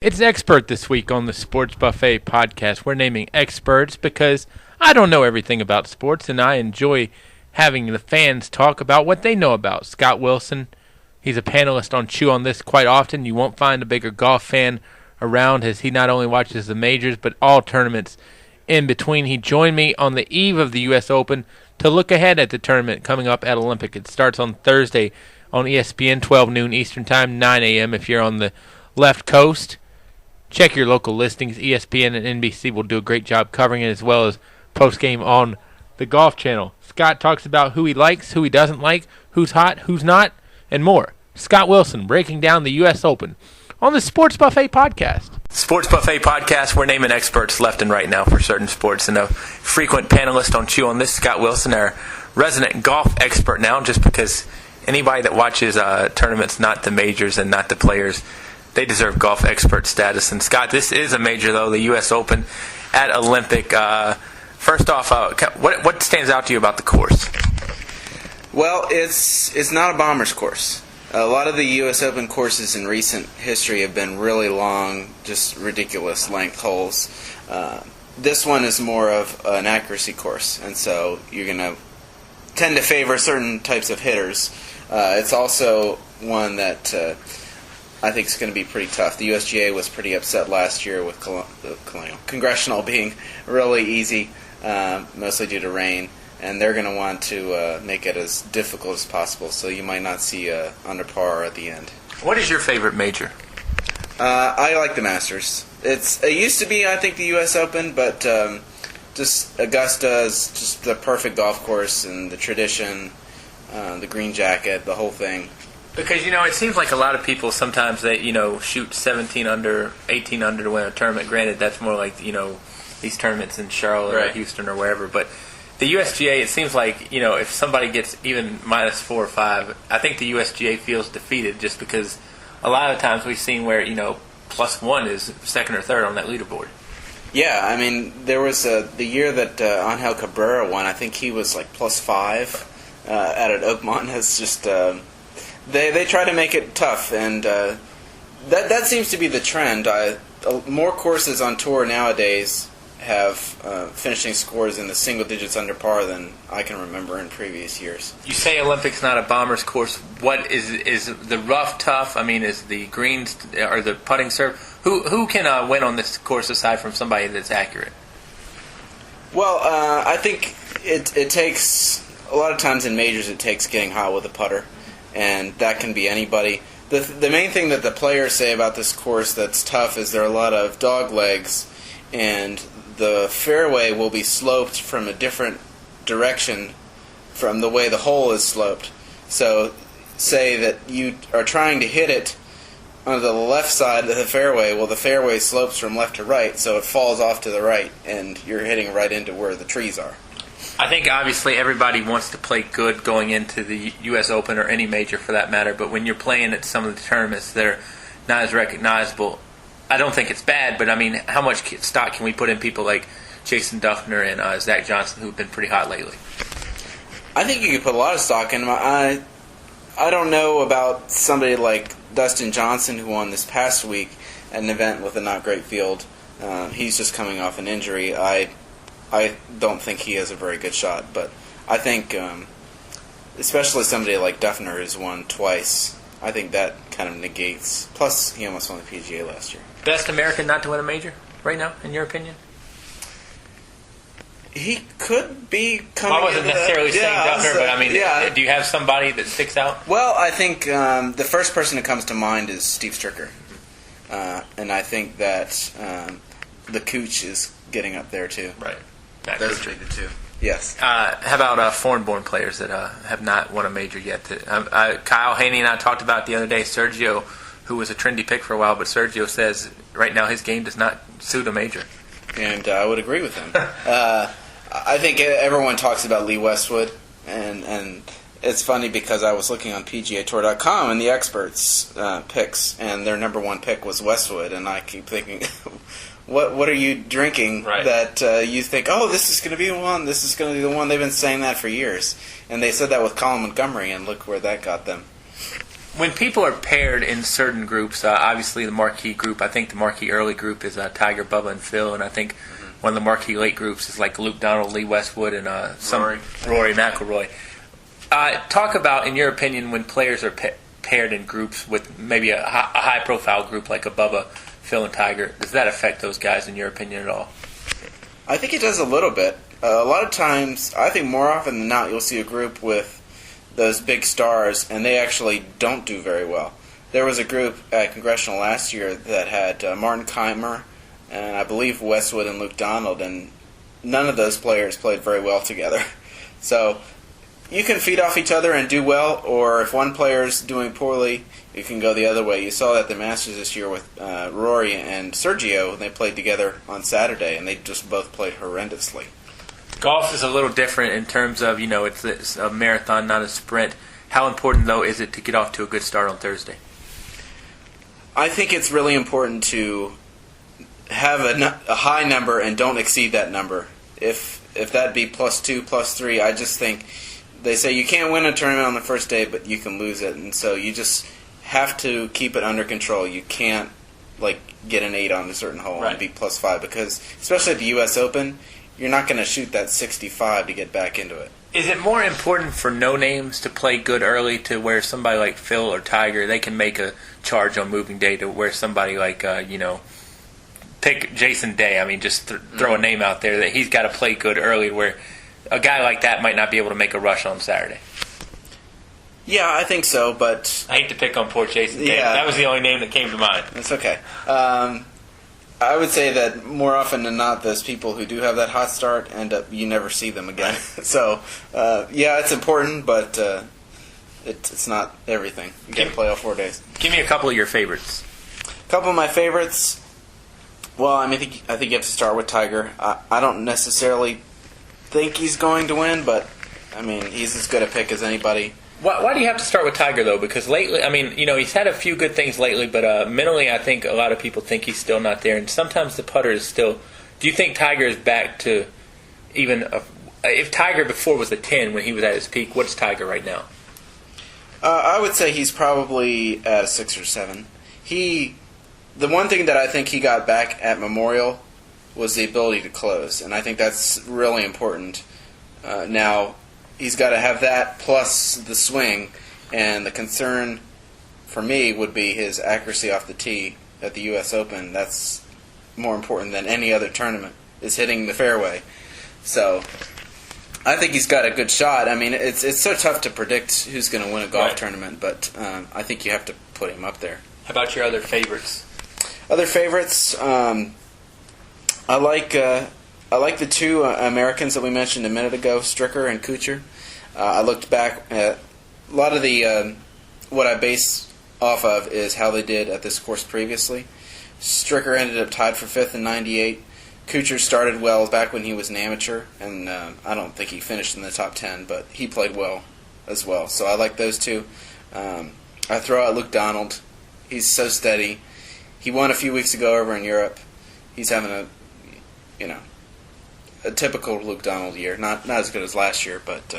It's Expert this week on the Sports Buffet podcast. We're naming experts because I don't know everything about sports, and I enjoy having the fans talk about what they know about. Scott Wilson, he's a panelist on Chew on This quite often. You won't find a bigger golf fan around as he not only watches the majors but all tournaments in between. He joined me on the eve of the U.S. Open to look ahead at the tournament coming up at Olympic. It starts on Thursday on ESPN, 12 noon Eastern Time, 9 a.m. if you're on the left coast. Check your local listings. ESPN and NBC will do a great job covering it, as well as post-game on the Golf Channel. Scott talks about who he likes, who he doesn't like, who's hot, who's not, and more. Scott Wilson breaking down the U.S. Open on the Sports Buffet podcast. Sports Buffet podcast, we're naming experts left and right now for certain sports. And a frequent panelist on Chew on This, Scott Wilson, our resident golf expert now, just because anybody that watches tournaments, not the majors and not the players, they deserve golf expert status. And Scott, this is a major, though, the U.S. Open at Olympic. First off, what stands out to you about the course? Well, it's not a bomber's course. A lot of the U.S. Open courses in recent history have been really long, just ridiculous length holes. This one is more of an accuracy course, and so you're going to tend to favor certain types of hitters. It's also one that I think it's going to be pretty tough. The USGA was pretty upset last year with Congressional being really easy, mostly due to rain, and they're going to want to make it as difficult as possible, so you might not see under par at the end. What is your favorite major? I like the Masters. It used to be, I think, the U.S. Open, but just Augusta is just the perfect golf course, and the tradition, the green jacket, the whole thing. Because, it seems like a lot of people sometimes they, shoot 17 under, 18 under to win a tournament. Granted, that's more like, these tournaments in Charlotte or Houston or wherever. But the USGA, it seems like, if somebody gets even -4 or 5, I think the USGA feels defeated just because a lot of times we've seen where, +1 is second or third on that leaderboard. Yeah, I mean, there was the year that Angel Cabrera won, I think he was like +5 at Oakmont. It's just... They try to make it tough, and that seems to be the trend. More courses on tour nowadays have finishing scores in the single digits under par than I can remember in previous years. You say Olympics not a bomber's course. What is the rough tough? I mean, is the greens or the putting serve? Who can win on this course aside from somebody that's accurate? Well, I think it takes a lot of times in majors. It takes getting hot with a putter. And that can be anybody. The main thing that the players say about this course that's tough is there are a lot of dog legs, and the fairway will be sloped from a different direction from the way the hole is sloped. So say that you are trying to hit it on the left side of the fairway. Well, the fairway slopes from left to right, so it falls off to the right, and you're hitting right into where the trees are. I think obviously everybody wants to play good going into the U.S. Open or any major for that matter, but when you're playing at some of the tournaments that are not as recognizable, I don't think it's bad, but I mean, how much stock can we put in people like Jason Duffner and Zach Johnson, who've been pretty hot lately? I think you could put a lot of stock in them. I don't know about somebody like Dustin Johnson, who won this past week at an event with a not great field. He's just coming off an injury. I don't think he has a very good shot, but I think, especially somebody like Duffner who's won twice, I think that kind of negates. Plus, he almost won the PGA last year. Best American not to win a major right now, in your opinion? He could be coming. I wasn't necessarily saying Duffner, but I mean, do you have somebody that sticks out? Well, I think the first person that comes to mind is Steve Stricker, and I think that the Cooch is getting up there too. Right. Those are the two. Yes. How about foreign-born players that have not won a major yet? Kyle Haney and I talked about the other day, Sergio, who was a trendy pick for a while, but Sergio says right now his game does not suit a major. And I would agree with him. I think everyone talks about Lee Westwood, and it's funny because I was looking on PGAtour.com and the experts' picks, and their number one pick was Westwood, and I keep thinking... What are you drinking that you think, oh, this is going to be the one, this is going to be the one? They've been saying that for years. And they said that with Colin Montgomery, and look where that got them. When people are paired in certain groups, obviously the marquee group, I think the marquee early group is Tiger, Bubba, and Phil, and I think one of the marquee late groups is like Luke Donald, Lee Westwood, and Rory McIlroy. Talk about, in your opinion, when players are paired in groups with maybe a high-profile group like a Bubba, Phil, and Tiger. Does that affect those guys, in your opinion, at all? I think it does a little bit. A lot of times, I think more often than not, you'll see a group with those big stars, and they actually don't do very well. There was a group at Congressional last year that had Martin Keimer and I believe Westwood and Luke Donald, and none of those players played very well together. So you can feed off each other and do well, or if one player's doing poorly, you can go the other way. You saw that at the Masters this year with Rory and Sergio. They played together on Saturday, and they just both played horrendously. Golf is a little different in terms of, it's a marathon, not a sprint. How important, though, is it to get off to a good start on Thursday? I think it's really important to have a high number and don't exceed that number. If that be +2, +3, I just think they say you can't win a tournament on the first day, but you can lose it, and so you just have to keep it under control. You can't get an 8 on a certain hole and be +5, because especially at the U.S. Open, you're not going to shoot that 65 to get back into it. Is it more important for no-names to play good early to where somebody like Phil or Tiger, they can make a charge on moving day, to where somebody like, pick Jason Day, just throw a name out there, that he's got to play good early, where a guy like that might not be able to make a rush on Saturday? Yeah, I think so, but I hate to pick on poor Jason Day. That was the only name that came to mind. It's okay. I would say that more often than not, those people who do have that hot start you never see them again. So, it's important, but it's not everything. You got to play all 4 days. Give me a couple of your favorites. A couple of my favorites. Well, I think you have to start with Tiger. I don't necessarily think he's going to win, but he's as good a pick as anybody. Why do you have to start with Tiger, though? Because lately, he's had a few good things lately, but mentally I think a lot of people think he's still not there. And sometimes the putter is still... Do you think Tiger is back to even... if Tiger before was a 10 when he was at his peak, what's Tiger right now? I would say he's probably at a 6 or 7. The one thing that I think he got back at Memorial was the ability to close, and I think that's really important. Now... He's got to have that plus the swing, and the concern for me would be his accuracy off the tee at the U.S. Open. That's more important than any other tournament, is hitting the fairway. So I think he's got a good shot. It's so tough to predict who's going to win a golf tournament, but I think you have to put him up there. How about your other favorites? Other favorites, I like the two Americans that we mentioned a minute ago, Stricker and Kuchar. I looked back at a lot of the what I base off of is how they did at this course previously. Stricker ended up tied for 5th in 98. Kuchar started well back when he was an amateur, and I don't think he finished in the top 10, but he played well as well. So I like those two. I throw out Luke Donald. He's so steady. He won a few weeks ago over in Europe. He's having a typical Luke Donald year. Not as good as last year, but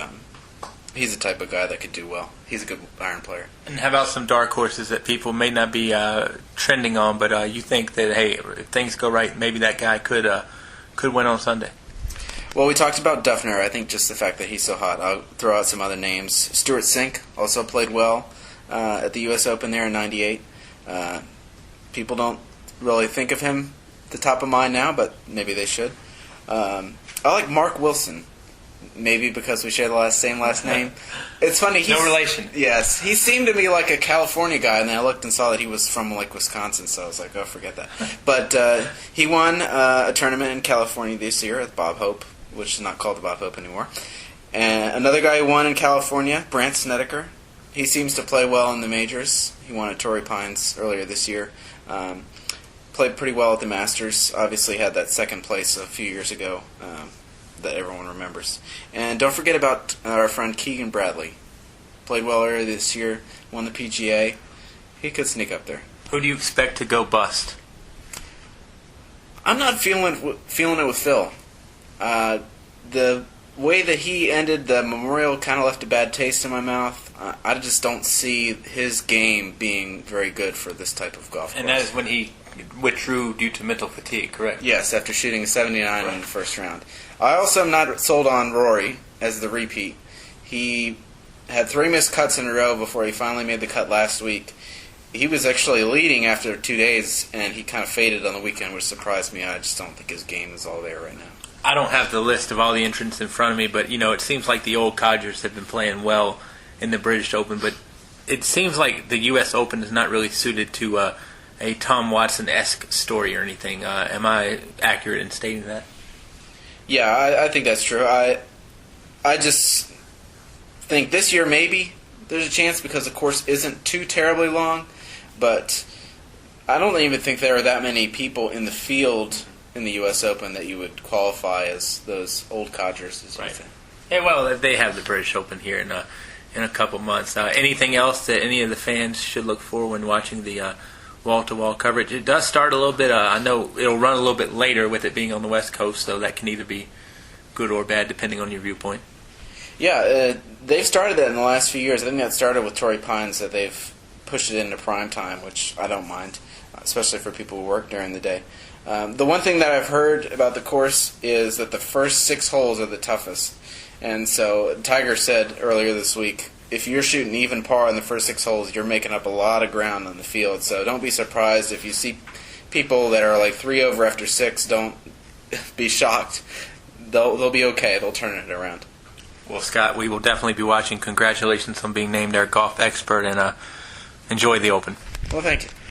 he's the type of guy that could do well. He's a good iron player. And how about some dark horses that people may not be trending on, but you think that, hey, if things go right, maybe that guy could win on Sunday? Well, we talked about Duffner. I think just the fact that he's so hot. I'll throw out some other names. Stuart Sink also played well at the U.S. Open there in 98. People don't really think of him at the top of mind now, but maybe they should. I like Mark Wilson, maybe because we share the same last name. It's funny. No relation. Yes. He seemed to me like a California guy, and then I looked and saw that he was from Wisconsin, so I was like, oh, forget that. But he won a tournament in California this year at Bob Hope, which is not called the Bob Hope anymore. And another guy who won in California, Brandt Snedeker. He seems to play well in the majors. He won at Torrey Pines earlier this year. Played pretty well at the Masters. Obviously had that second place a few years ago that everyone remembers. And don't forget about our friend Keegan Bradley. Played well earlier this year. Won the PGA. He could sneak up there. Who do you expect to go bust? I'm not feeling it with Phil. The way that he ended the Memorial kind of left a bad taste in my mouth. I just don't see his game being very good for this type of golf course. And that is when he withdrew due to mental fatigue, correct? Yes, after shooting a 79 in the first round. I also am not sold on Rory as the repeat. He had 3 missed cuts in a row before he finally made the cut last week. He was actually leading after 2 days, and he kind of faded on the weekend, which surprised me. I just don't think his game is all there right now. I don't have the list of all the entrants in front of me, but it seems like the old codgers have been playing well in the British Open, but it seems like the U.S. Open is not really suited to a Tom Watson-esque story or anything. Am I accurate in stating that? Yeah, I think that's true. I just think this year maybe there's a chance because the course isn't too terribly long, but I don't even think there are that many people in the field in the U.S. Open that you would qualify as those old codgers, as you say. Yeah, well, they have the British Open here in a couple months. Anything else that any of the fans should look for when watching the wall-to-wall coverage? It does start a little bit. I know it'll run a little bit later with it being on the West Coast, so that can either be good or bad depending on your viewpoint. Yeah, they've started that in the last few years. I think that started with Torrey Pines, that they've pushed it into prime time, which I don't mind, especially for people who work during the day. The one thing that I've heard about the course is that the first 6 holes are the toughest. And so Tiger said earlier this week, if you're shooting even par in the first 6 holes, you're making up a lot of ground on the field. So don't be surprised if you see people that are like 3 over after 6. Don't be shocked. They'll be okay. They'll turn it around. Well, Scott, we will definitely be watching. Congratulations on being named our golf expert, and enjoy the Open. Well, thank you.